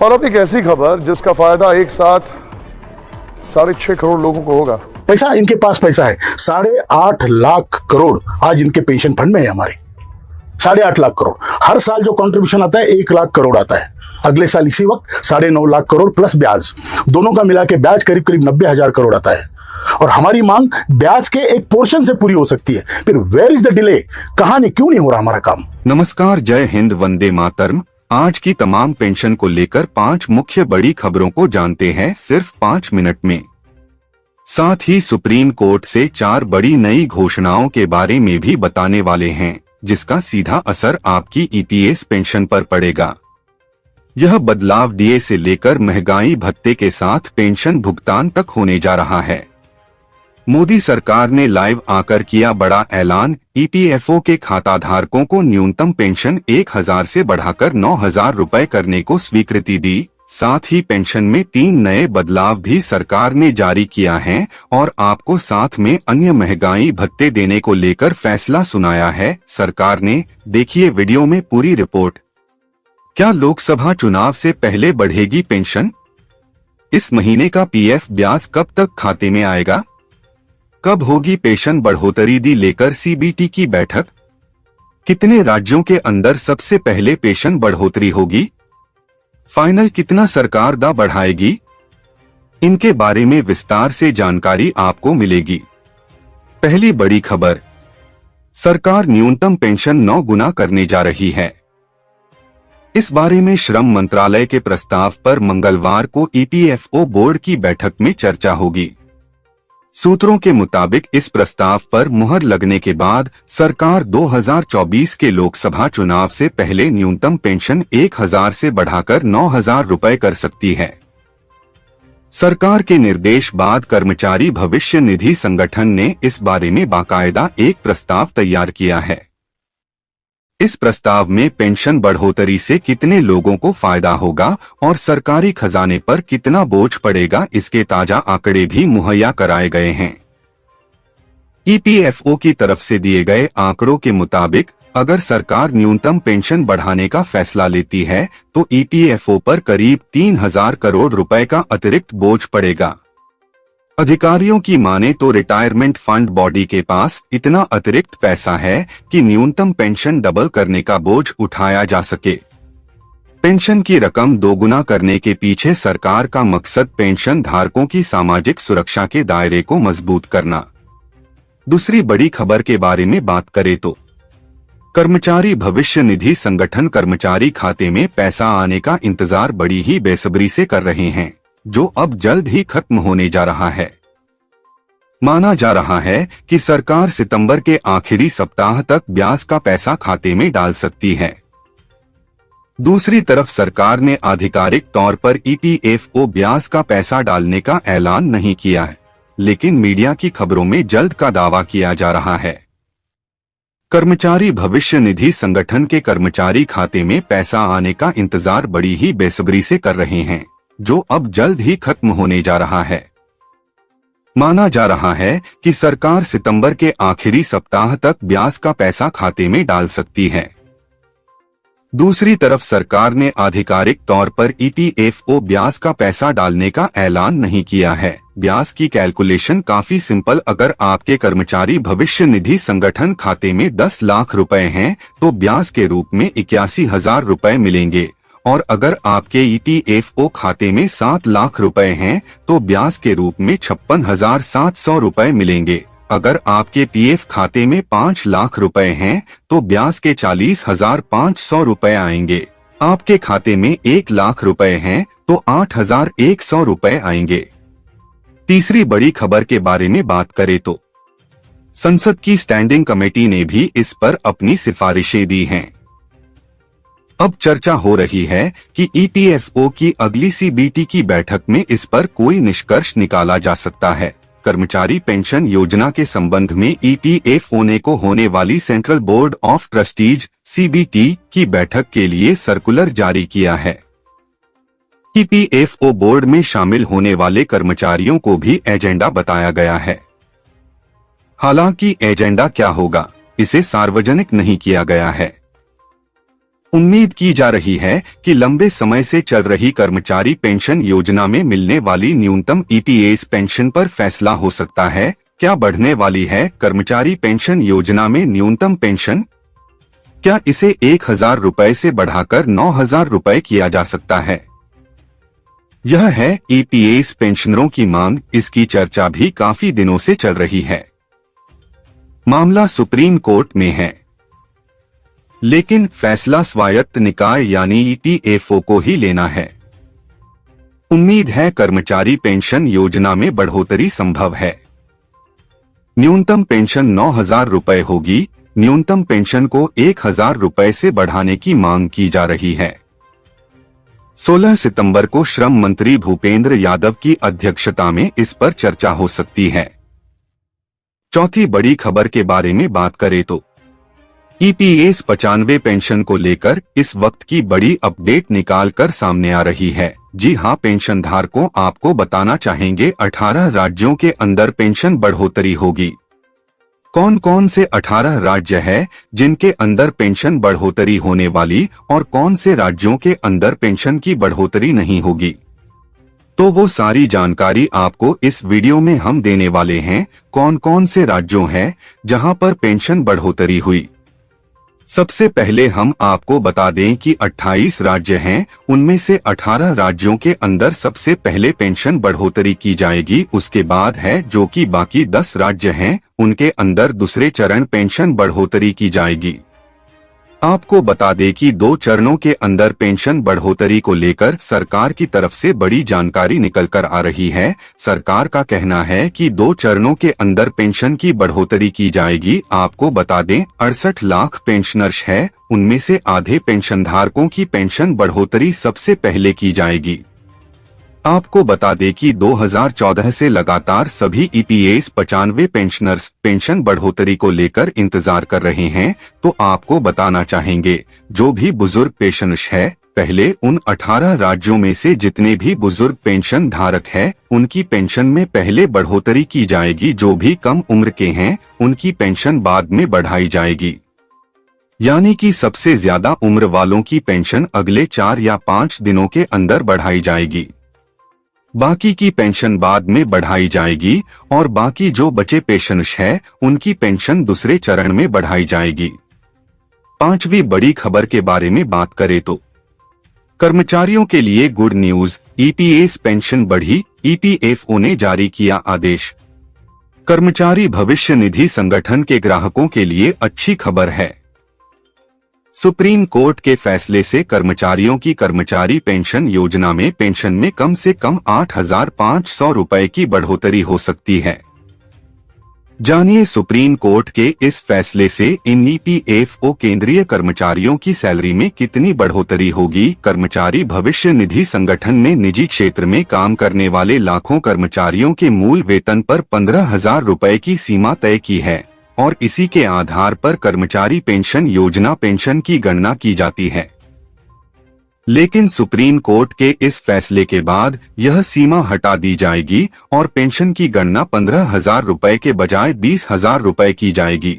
और अब एक ऐसी खबर जिसका फायदा एक साथ 6.5 करोड़ लोगों को होगा। पैसा इनके पास पैसा है, 8.5 लाख करोड़ आज इनके पेंशन फंड में है हमारे। 8.5 लाख करोड़ हर साल जो कंट्रीब्यूशन आता है 1 लाख करोड़ आता है। अगले साल इसी वक्त 9.5 लाख करोड़ प्लस ब्याज, दोनों का मिला के ब्याज करीब करीब 90,000 करोड़ आता है। और हमारी मांग ब्याज के एक पोर्शन से पूरी हो सकती है। फिर वेयर इज द डिले, कहानी क्यों नहीं हो रहा हमारा काम? नमस्कार, जय हिंद, वंदे मातरम। आज की तमाम पेंशन को लेकर 5 मुख्य बड़ी खबरों को जानते हैं सिर्फ 5 मिनट में। साथ ही सुप्रीम कोर्ट से 4 बड़ी नई घोषणाओं के बारे में भी बताने वाले हैं, जिसका सीधा असर आपकी ईपीएस पेंशन पर पड़ेगा। यह बदलाव डीए से लेकर महंगाई भत्ते के साथ पेंशन भुगतान तक होने जा रहा है। मोदी सरकार ने लाइव आकर किया बड़ा ऐलान। ईपीएफओ के खाताधारकों को न्यूनतम पेंशन 1,000 से बढ़ाकर 9,000 रुपए करने को स्वीकृति दी। साथ ही पेंशन में 3 नए बदलाव भी सरकार ने जारी किया है और आपको साथ में अन्य महंगाई भत्ते देने को लेकर फैसला सुनाया है सरकार ने। देखिए वीडियो में पूरी रिपोर्ट। क्या लोकसभा चुनाव से पहले बढ़ेगी पेंशन? इस महीने का पीएफ ब्याज कब तक खाते में आएगा? कब होगी पेंशन बढ़ोतरी दी लेकर सीबीटी की बैठक? कितने राज्यों के अंदर सबसे पहले पेंशन बढ़ोतरी होगी? फाइनल कितना सरकार दा बढ़ाएगी? इनके बारे में विस्तार से जानकारी आपको मिलेगी। पहली बड़ी खबर, सरकार न्यूनतम पेंशन 9 गुना करने जा रही है। इस बारे में श्रम मंत्रालय के प्रस्ताव पर मंगलवार को ईपीएफओ बोर्ड की बैठक में चर्चा होगी। सूत्रों के मुताबिक इस प्रस्ताव पर मुहर लगने के बाद सरकार 2024 के लोकसभा चुनाव से पहले न्यूनतम पेंशन 1,000 से बढ़ाकर 9,000 रुपए कर सकती है। सरकार के निर्देश बाद कर्मचारी भविष्य निधि संगठन ने इस बारे में बाकायदा एक प्रस्ताव तैयार किया है। इस प्रस्ताव में पेंशन बढ़ोतरी से कितने लोगों को फायदा होगा और सरकारी खजाने पर कितना बोझ पड़ेगा, इसके ताजा आंकड़े भी मुहैया कराए गए हैं। ईपीएफओ की तरफ से दिए गए आंकड़ों के मुताबिक अगर सरकार न्यूनतम पेंशन बढ़ाने का फैसला लेती है तो ईपीएफओ पर करीब 3,000 करोड़ रुपए का अतिरिक्त बोझ पड़ेगा। अधिकारियों की माने तो रिटायरमेंट फंड बॉडी के पास इतना अतिरिक्त पैसा है कि न्यूनतम पेंशन डबल करने का बोझ उठाया जा सके। पेंशन की रकम दोगुना करने के पीछे सरकार का मकसद पेंशन धारकों की सामाजिक सुरक्षा के दायरे को मजबूत करना। दूसरी बड़ी खबर के बारे में बात करें तो कर्मचारी भविष्य निधि संगठन कर्मचारी खाते में पैसा आने का इंतजार बड़ी ही बेसब्री से कर रहे हैं, जो अब जल्द ही खत्म होने जा रहा है। माना जा रहा है कि सरकार सितंबर के आखिरी सप्ताह तक ब्याज का पैसा खाते में डाल सकती है। दूसरी तरफ सरकार ने आधिकारिक तौर पर ईपीएफओ ब्याज का पैसा डालने का ऐलान नहीं किया है, लेकिन मीडिया की खबरों में जल्द का दावा किया जा रहा है। कर्मचारी भविष्य निधि संगठन के कर्मचारी खाते में पैसा आने का इंतजार बड़ी ही बेसब्री से कर रहे हैं, जो अब जल्द ही खत्म होने जा रहा है। माना जा रहा है कि सरकार सितंबर के आखिरी सप्ताह तक ब्याज का पैसा खाते में डाल सकती है। दूसरी तरफ सरकार ने आधिकारिक तौर पर ईपीएफओ ब्याज का पैसा डालने का ऐलान नहीं किया है। ब्याज की कैलकुलेशन काफी सिंपल, अगर आपके कर्मचारी भविष्य निधि संगठन खाते में 10 लाख रुपए हैं तो ब्याज के रूप में 81,000 रुपए मिलेंगे, और अगर आपके ईपीएफओ खाते में 7 लाख रुपए हैं तो ब्याज के रूप में 56,700 रुपए मिलेंगे। अगर आपके पीएफ खाते में 5 लाख रुपए हैं तो ब्याज के 40,500 रुपए आएंगे। आपके खाते में 1 लाख रुपए हैं तो 8,100 रुपए आएंगे। तीसरी बड़ी खबर के बारे में बात करें तो संसद की स्टैंडिंग कमेटी ने भी इस पर अपनी सिफारिशें दी हैं। अब चर्चा हो रही है कि ईपीएफओ की अगली सीबीटी की बैठक में इस पर कोई निष्कर्ष निकाला जा सकता है। कर्मचारी पेंशन योजना के संबंध में ईपीएफओ ने को होने वाली central board of trustees CBT की बैठक के लिए सर्कुलर जारी किया है। ईपीएफओ बोर्ड में शामिल होने वाले कर्मचारियों को भी एजेंडा बताया गया है। हालांकि एजेंडा क्या होगा, इसे सार्वजनिक नहीं किया गया है। उम्मीद की जा रही है कि लंबे समय से चल रही कर्मचारी पेंशन योजना में मिलने वाली न्यूनतम ईपीएस पेंशन पर फैसला हो सकता है। क्या बढ़ने वाली है कर्मचारी पेंशन योजना में न्यूनतम पेंशन? क्या इसे 1,000 रुपए से बढ़ाकर 9,000 रुपए किया जा सकता है? यह है ईपीएस पेंशनरों की मांग। इसकी चर्चा भी काफी दिनों से चल रही है। मामला सुप्रीम कोर्ट में है, लेकिन फैसला स्वायत्त निकाय यानी ईपीएफओ को ही लेना है। उम्मीद है कर्मचारी पेंशन योजना में बढ़ोतरी संभव है। न्यूनतम पेंशन 9,000 रुपए होगी। न्यूनतम पेंशन को 1,000 रुपए से बढ़ाने की मांग की जा रही है। 16 सितंबर को श्रम मंत्री भूपेंद्र यादव की अध्यक्षता में इस पर चर्चा हो सकती है। चौथी बड़ी खबर के बारे में बात करें तो ईपीएस 95 पेंशन को लेकर इस वक्त की बड़ी अपडेट निकाल कर सामने आ रही है। जी हां, पेंशन धारकों, आपको बताना चाहेंगे 18 राज्यों के अंदर पेंशन बढ़ोतरी होगी। कौन कौन से 18 राज्य है जिनके अंदर पेंशन बढ़ोतरी होने वाली और कौन से राज्यों के अंदर पेंशन की बढ़ोतरी नहीं होगी, तो वो सारी जानकारी आपको इस वीडियो में हम देने वाले हैं। कौन कौन से राज्यों हैं जहां पर पेंशन बढ़ोतरी हुई। सबसे पहले हम आपको बता दें कि 28 राज्य हैं, उनमें से 18 राज्यों के अंदर सबसे पहले पेंशन बढ़ोतरी की जाएगी। उसके बाद है जो कि बाकी 10 राज्य हैं, उनके अंदर दूसरे चरण पेंशन बढ़ोतरी की जाएगी। आपको बता दें कि 2 चरणों के अंदर पेंशन बढ़ोतरी को लेकर सरकार की तरफ से बड़ी जानकारी निकल कर आ रही है। सरकार का कहना है कि 2 चरणों के अंदर पेंशन की बढ़ोतरी की जाएगी। आपको बता दें 68 लाख पेंशनर्स है, उनमें से आधे पेंशन धारकों की पेंशन बढ़ोतरी सबसे पहले की जाएगी। आपको बता दें कि 2014 से लगातार सभी ईपीएस 95 पेंशनर्स पेंशन बढ़ोतरी को लेकर इंतजार कर रहे हैं। तो आपको बताना चाहेंगे जो भी बुजुर्ग पेंशनर्स है, पहले उन 18 राज्यों में से जितने भी बुजुर्ग पेंशन धारक है, उनकी पेंशन में पहले बढ़ोतरी की जाएगी। जो भी कम उम्र के हैं, उनकी पेंशन बाद में बढ़ाई जाएगी। यानी कि सबसे ज्यादा उम्र वालों की पेंशन अगले 4 या 5 दिनों के अंदर बढ़ाई जाएगी। बाकी की पेंशन बाद में बढ़ाई जाएगी और बाकी जो बचे पेंशनर्स है, उनकी पेंशन दूसरे चरण में बढ़ाई जाएगी। 5वीं बड़ी खबर के बारे में बात करें तो कर्मचारियों के लिए गुड न्यूज, ईपीएस पेंशन बढ़ी। ईपीएफओ ने जारी किया आदेश। कर्मचारी भविष्य निधि संगठन के ग्राहकों के लिए अच्छी खबर है। सुप्रीम कोर्ट के फैसले से कर्मचारियों की कर्मचारी पेंशन योजना में पेंशन में कम से कम 8,500 रुपए की बढ़ोतरी हो सकती है। जानिए सुप्रीम कोर्ट के इस फैसले से इन ईपीएफओ केंद्रीय कर्मचारियों की सैलरी में कितनी बढ़ोतरी होगी। कर्मचारी भविष्य निधि संगठन ने निजी क्षेत्र में काम करने वाले लाखों कर्मचारियों के मूल वेतन पर 15,000 रुपए की सीमा तय की है और इसी के आधार पर कर्मचारी पेंशन योजना पेंशन की गणना की जाती है। लेकिन सुप्रीम कोर्ट के इस फैसले के बाद यह सीमा हटा दी जाएगी और पेंशन की गणना 15,000 रुपए के बजाय 20,000 रुपए की जाएगी।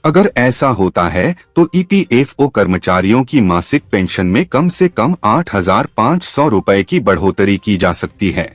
अगर ऐसा होता है तो ईपीएफओ कर्मचारियों की मासिक पेंशन में कम से कम 8,500 रुपए की बढ़ोतरी की जा सकती है।